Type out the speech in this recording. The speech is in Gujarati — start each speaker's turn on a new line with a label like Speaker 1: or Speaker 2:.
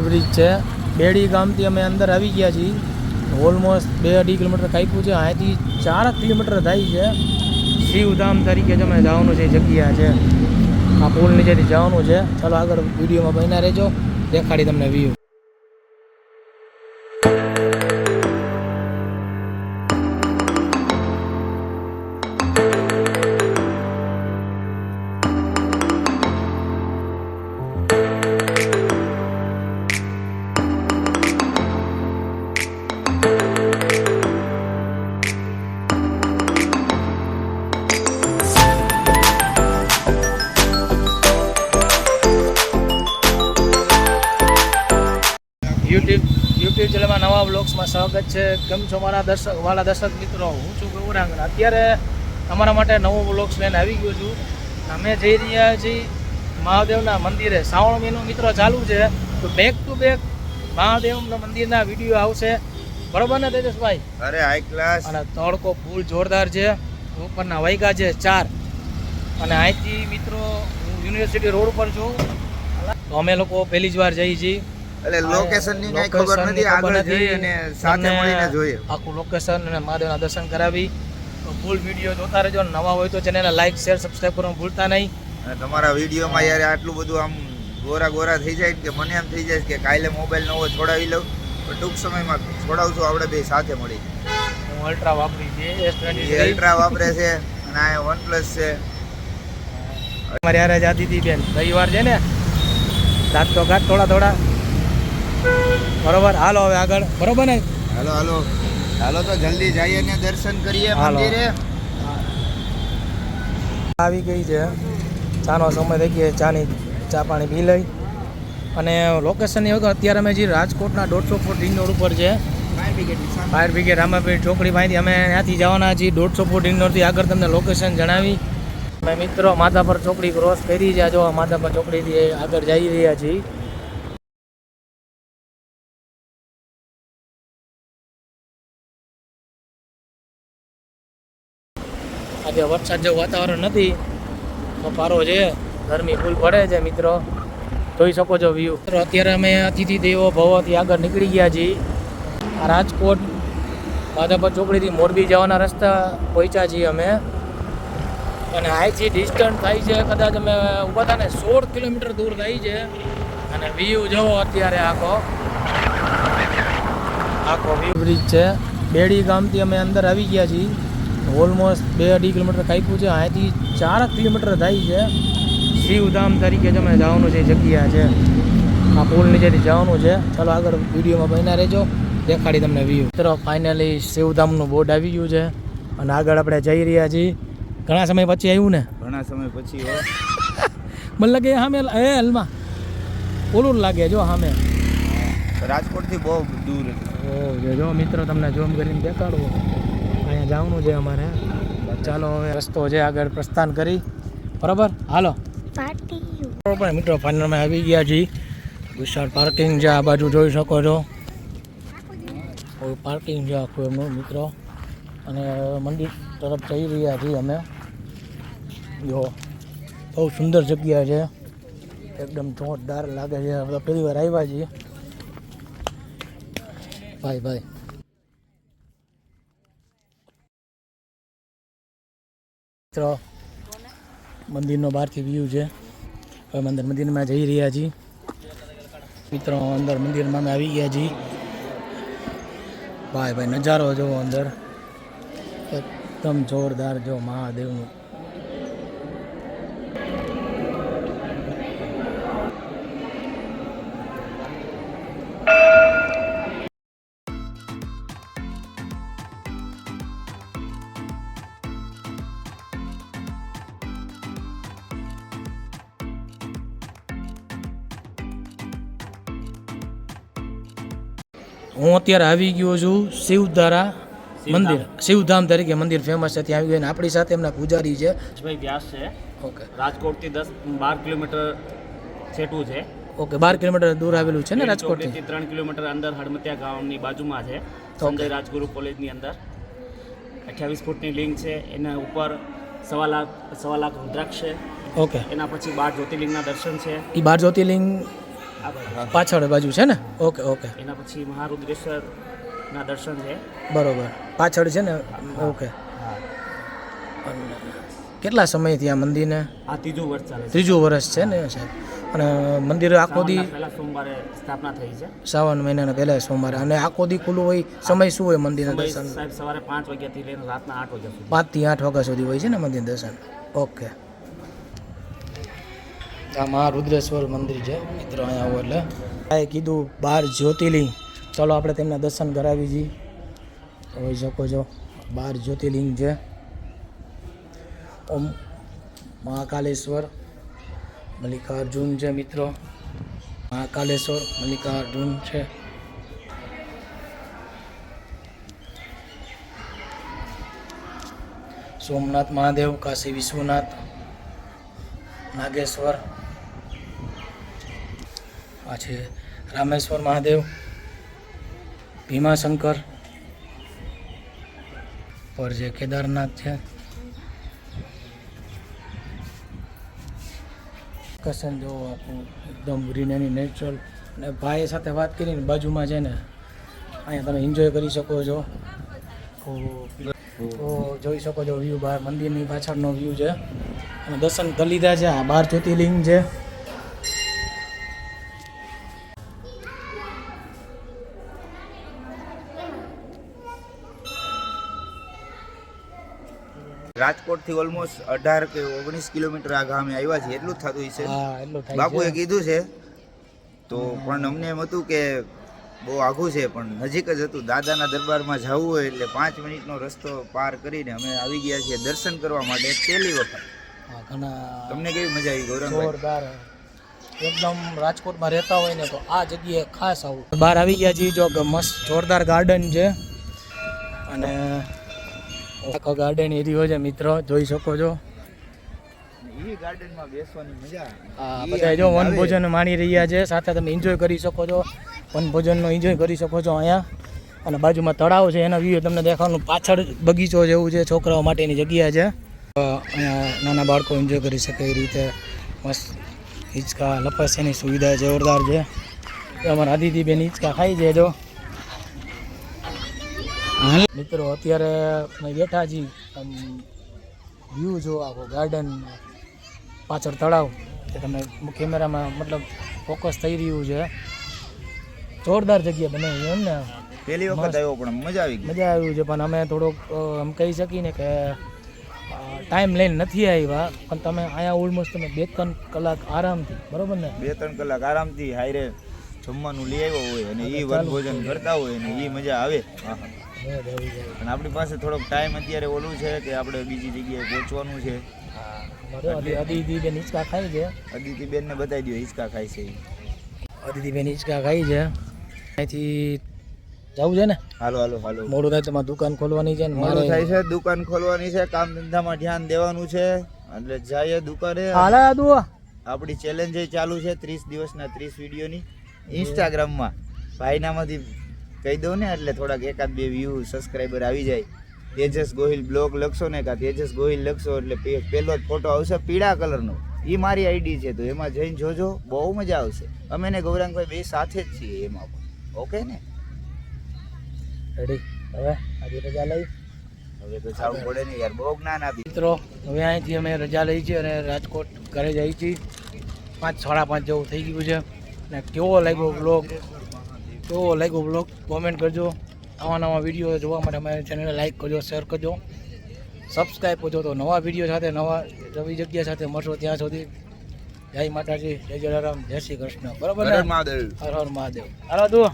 Speaker 1: બ્રિજ છે. બેડી ગામથી અમે અંદર આવી ગયા છીએ. ઓલમોસ્ટ 2-2.5 કિલોમીટર કાપ્યું છે. અહીંથી 4 કિલોમીટર થાય છે. શિવધામ તરીકે જ અમે જવાનું છે, જગ્યા છે. આ પુલ નીચેથી જવાનું છે. ચાલો આગળ વિડીયોમાં બન્યા રહેજો, દેખાડી તમને વ્યૂ. યુટ્યુબ ચેનલમાં નવા બ્લોગ્સમાં સ્વાગત છે. કેમ છો મારા દર્શક મિત્રો? હું છું ગૌરાંગ. અત્યારે તમારા માટે નવો બ્લોગ્સ લઈને આવી ગયો છું. અમે જઈ રહ્યા છીએ મહાદેવના મંદિરે. શ્રાવણ મહિનો મિત્રો ચાલુ છે, તો બેક ટુ બેક મહાદેવના મંદિરના વિડીયો આવશે. બરોબર ને તેજસભાઈ?
Speaker 2: અરે હાઈ ક્લાસ.
Speaker 1: અને તડકો ફૂલ જોરદાર છે. ઉપરના વાગ્યા છે 4. અને અહીંથી મિત્રો હું યુનિવર્સિટી રોડ પર છું. તો અમે લોકો પહેલી જ વાર જઈએ છીએ.
Speaker 2: એટલે લોકેશનની કઈ ખબર નથી, આગળ જઈએ અને સાથે મળીને જોઈએ
Speaker 1: આખું લોકેશન અને મહાદેવના દર્શન કરાવી. તો ફૂલ વિડીયો જોતા રહેજો. નવા હોય તો ચેનલને લાઈક શેર સબસ્ક્રાઈબ કરવાનું ભૂલતા નહીં.
Speaker 2: અને તમારા વિડીયોમાં યાર આટલું બધું આમ ગોરા થઈ જાય કે મને એમ થઈ જાય કે કાલે મોબાઈલ નવો છોડાવી લઉં, પણ ટૂંક સમયમાં છોડાવશું આપણે બે સાથે મળી.
Speaker 1: હું અલ્ટ્રા વાપરી છે, S23
Speaker 2: અલ્ટ્રા વાપરે છે અને આ OnePlus છે.
Speaker 1: અમારી યાર જાતી હતી બેન, રવિવાર છે ને, રાત તો ઘાટ થોડા બરોબર. હાલો હવે આગળ, બરોબર ને?
Speaker 2: હાલો તો જલ્દી જઈએ ને દર્શન કરીએ મંદિરે.
Speaker 1: આવી ગઈ છે, ચાનો સમય થઈ ગયો. ચા પાણી પી લઈ અને લોકેશનની વગર અત્યારે અમે જે રાજકોટના 150 ફૂટ રિંગ રોડ ઉપર છે, ફાયર બ્રિગેડ રામાપીર ચોકડી પાસેથી અમે ત્યાંથી જવાના છીએ. 150 ફૂટ રિંગ રોડથી આગળ તમને લોકેશન જણાવી. અમે મિત્રો માધાપર ચોકડી ક્રોસ કરી છે. જો માધાપર ચોકડીથી આગળ જઈ રહ્યા છીએ. આજે વરસાદ જેવું વાતાવરણ નથી, પારો છે, ગરમી ફૂલ પડે છે મિત્રો, જોઈ શકો છો વ્યૂ. અત્યારે અમે અતિથિ દેવો ભવથી આગળ નીકળી ગયા છીએ. આ રાજકોટ માધાપર ચોકડીથી મોરબી જવાના રસ્તા પહોંચ્યા છીએ અમે. અને અહીંથી ડિસ્ટન્સ થાય છે કદાચ અમે ઊભા હતા ને 16 કિલોમીટર દૂર થાય છે. અને વ્યૂ જોવો અત્યારે આખો વ્યૂ બ્રિજ છે. બેડી ગામથી અમે અંદર આવી ગયા છીએ. ઓલમોસ્ટ 2-2.5 કિલોમીટર કાપ્યું છે. અહીંથી 4 કિલોમીટર થાય છે. શિવધામ તરીકે જ અમે જવાનું છે, જગ્યા છે. આ પુલ નીચેથી જવાનું છે. ચાલો આગળ વિડીયોમાં બન્યા રહેજો, દેખાડી તમને વ્યૂ. મિત્રો ફાઇનલી શિવધામનું બોર્ડ આવી ગયું છે અને આગળ આપણે જઈ રહ્યા છીએ. ઘણા સમય પછી આવ્યું ને?
Speaker 2: ઘણા સમય પછી.
Speaker 1: મને લાગે સામે હલમાં ઓલું લાગે, જો સામે
Speaker 2: રાજકોટથી બહુ દૂર.
Speaker 1: જો મિત્રો તમને જોમ કરીને દેખાડવું. અહીંયા જવાનું છે અમારે. ચાલો હવે રસ્તો છે, આગળ પ્રસ્થાન કરી. બરાબર, હાલો. બરાબર મિત્રો, ફાઇનલમાં આવી ગયા છીએ. વિશાળ પાર્કિંગ છે, આ બાજુ જોઈ શકો છો. પાર્કિંગ છે આખું એમનું મિત્રો. અને મંદિર તરફ જઈ રહ્યા છીએ અમે. જો બહુ સુંદર જગ્યા છે, એકદમ જોરદાર લાગે છે. આપણે પહેલી વાર આવ્યા છીએ. ભાઈ મિત્રો, મંદિરનો બહારથી વ્યૂ છે. હવે મંદિરમાં જઈ રહ્યા છીએ મિત્રો. અંદર મંદિરમાં અમે આવી ગયા છીએ. ભાઈ નજારો જોવો અંદર, એકદમ જોરદાર. જો મહાદેવનું હું અત્યારે આવી ગયો છું શિવધામ તરીકે મંદિર ફેમસ છે, ત્યાં આવી ગયો. આપણી સાથે એમના પૂજારી છે
Speaker 3: ભાઈ વ્યાસ છે.
Speaker 1: ઓકે,
Speaker 3: રાજકોટથી 10-12 કિલોમીટર છેટું છે.
Speaker 1: ઓકે, 12 કિલોમીટર દૂર આવેલું છે ને રાજકોટથી?
Speaker 3: 3 કિલોમીટર અંદર હડમતિયા ગામની બાજુમાં છે. સંજય રાજગુરુ કોલેજની અંદર 28 ફૂટની લિંગ છે. એના ઉપર 1.25 લાખ રુદ્રાક્ષ છે.
Speaker 1: ઓકે,
Speaker 3: એના પછી 12 જ્યોતિર્લિંગના દર્શન છે.
Speaker 1: એ 12 જ્યોતિર્લિંગ
Speaker 3: આ બાજુ
Speaker 1: પાછળ બાજુ છે ને? ઓકે ઓકે
Speaker 3: એના પછી મહારુદ્રેશ્વરના દર્શન છે.
Speaker 1: બરોબર, પાછળ છે ને? ઓકે.
Speaker 3: હા,
Speaker 1: અને કેટલા સમયથી આ મંદિરને?
Speaker 3: આ ત્રીજું વર્ષ ચાલે છે.
Speaker 1: ત્રીજું વર્ષ છે ને સાહેબ? અને મંદિર આખો દી
Speaker 3: પહેલા સોમવારે સ્થાપના થઈ છે.
Speaker 1: શ્રાવણ મહિનાના પહેલા સોમવારે, અને આખો દી ખુલ્લું હોય? સમય શું હોય મંદિરના
Speaker 3: સમય
Speaker 1: દર્શન?
Speaker 3: સાહેબ સવારે 5 વાગ્યાથી લઈને રાતના 8 વાગ્યા સુધી.
Speaker 1: 5 થી 8 વાગ્યા સુધી હોય છે ને મંદિર દર્શન? ઓકે. આ મહારુદ્રેશ્વર મંદિર છે મિત્રો. અહીંયા આવો એટલે આ કીધું 12 જ્યોતિર્લિંગ. ચાલો આપણે તેમના દર્શન કરાવી જઈએ. જોઈ શકો છો 12 જ્યોતિર્લિંગ છે. ઓમ મહાકાલેશ્વર, મલ્લિકાર્જુન છે મિત્રો. મહાકાલેશ્વર, મલ્લિકાર્જુન છે. સોમનાથ મહાદેવ, કાશી વિશ્વનાથ, નાગેશ્વર. આ છે રામેશ્વર મહાદેવ, ભીમાશંકર. પર જે કેદારનાથ છે. કસન જો આપણું એકદમ ગ્રીન એની નેચરલ. અને ભાઈ સાથે વાત કરીને બાજુમાં છે ને અહીંયા તમે એન્જોય કરી શકો છો. તો જોઈ શકો છો વ્યૂ, બહાર મંદિરની પાછળનો વ્યૂ છે. અને દર્શન કરી લીધા છે. આ 12 જ્યોતિર્લિંગ છે.
Speaker 2: રાજકોટથી ઓલમોસ્ટ 18 કે 19 કિલોમીટર આ ગામે આવ્યા છે, એટલું જ થતું હશે.
Speaker 1: હા, એટલું થાય
Speaker 2: બાપુએ
Speaker 1: છે.
Speaker 2: કીધું છે તો, પણ અમને એમ હતું કે બહુ આઘું છે, પણ નજીક જ હતું. દાદાના દરબારમાં જવું હોય એટલે 5 મિનિટનો રસ્તો પાર કરીને અમે આવી ગયા છીએ દર્શન કરવા માટે પહેલી વખત.
Speaker 1: હા, ઘણા
Speaker 2: તમને કેવી મજા આવી ગૌરંગભાઈ?
Speaker 1: જોરદાર. એકદમ રાજકોટમાં રહેતા હોય ને તો આ જગ્યાએ ખાસ આવું. બહાર આવી ગયા છીએ. જો મસ્ત જોરદાર ગાર્ડન છે. અને આખો ગાર્ડન એરિયો છે મિત્રો, જોઈ શકો છો.
Speaker 2: ઈ ગાર્ડનમાં બેસવાની મજા.
Speaker 1: આ બધા જો વનભોજન માણી રહ્યા છે. સાથે તમે એન્જોય કરી શકો છો. વનભોજનનો એન્જોય કરી શકો છો અહીંયા. અને બાજુમાં તળાવ છે, એના વ્યૂ તમને દેખાવાનું. પાછળ બગીચો જેવું છે, છોકરાઓ માટેની જગ્યા છે. અહીંયા નાના બાળકો એન્જોય કરી શકે એ રીતે મસ્ત હિંચકા લપસવાની સુવિધા જોરદાર છે. અમારા આદિતિબેન હિંચકા ખાઈ છે. જો મિત્રો અત્યારે અમે બેઠા છીએ. વ્યૂ જો આખો ગાર્ડન, પાછળ તળાવ કે તમે કેમેરામાં મતલબ ફોકસ થઈ રહ્યું છે. જોરદાર જગ્યા બનાવી એમ ને.
Speaker 2: પહેલી વખત આવ્યો પણ મજા આવી ગઈ.
Speaker 1: મજા આવ્યું છે. પણ અમે થોડોક એમ કહી શકીએ ને કે ટાઈમ લઈને નથી આવ્યા. પણ તમે અહીંયા ઓલમોસ્ટ તમે 2-3 કલાક આરામથી, બરોબર ને?
Speaker 2: 2-3 કલાક આરામથી હાઈરે જમવાનું લઈ આવ્યો હોય અને ઈ વનભોજન કરતા હોય અને ઈ મજા આવે. અને આપણી પાસે થોડોક ટાઈમ અત્યારે ઓલું છે કે આપણે બીજી જગ્યાએ પહોંચવાનું છે.
Speaker 1: અદિતિબેન હિંચકા ખાઈ છે.
Speaker 2: અદિતિબેનને બતાવી દો હિંચકા ખાય છે.
Speaker 1: અદિતિબેન હિંચકા ખાઈ છે. અહીંથી જવું છે ને?
Speaker 2: હાલો હાલો હાલો.
Speaker 1: મોડું થાય તમારે દુકાન ખોલવાની છે ને
Speaker 2: મોડું થાય છે, દુકાન ખોલવાની છે, કામ ધંધામાં ધ્યાન દેવાનું છે. એટલે જઈએ દુકાને.
Speaker 1: હાલા દુઆ.
Speaker 2: આપણી ચેલેન્જ ચાલુ છે 30 દિવસના 30 વિડીયોની ઇન્સ્ટાગ્રામમાં. ભાઈનામાંથી કહી દઉં ને એટલે થોડાક 1-2 વ્યૂ સબસ્ક્રાઈબર આવી જાય. તેજસ ગોહિલ બ્લોગ લખશો ને કાં તેજસ ગોહિલ લખશો એટલે પહેલો જ ફોટો આવશે પીળા કલરનો. એ મારી આઈડી છે, તો એમાં જઈને જોજો, બહુ મજા આવશે. અમે ને ગૌરાંગભાઈ બે સાથે જ છીએ એમાં પણ. ઓકે ને?
Speaker 1: રેડી? હવે આજે રજા લઈ.
Speaker 2: હવે તો જવું પડે ને યાર, બહુ જ્ઞાન આપી.
Speaker 1: મિત્રો હવે અહીંથી અમે રજા લઈ છીએ અને રાજકોટ ઘરે જઈએ છીએ. 5-5:30 જેવું થઈ ગયું છે. અને કેવો લાગ્યો બ્લોગ કોમેન્ટ કરજો. નવા વિડીયો જોવા માટે અમારી ચેનલને લાઈક કરજો, શેર કરજો, સબસ્ક્રાઈબ કરજો. તો નવા વિડીયો સાથે, નવા નવી જગ્યા સાથે મળશો. ત્યાં સુધી જય માતાજી, જય જલારામ, જય શ્રી કૃષ્ણ. બરોબર ને?
Speaker 2: હર હર મહાદેવ.
Speaker 1: હર હર મહાદેવ. હાલો તું.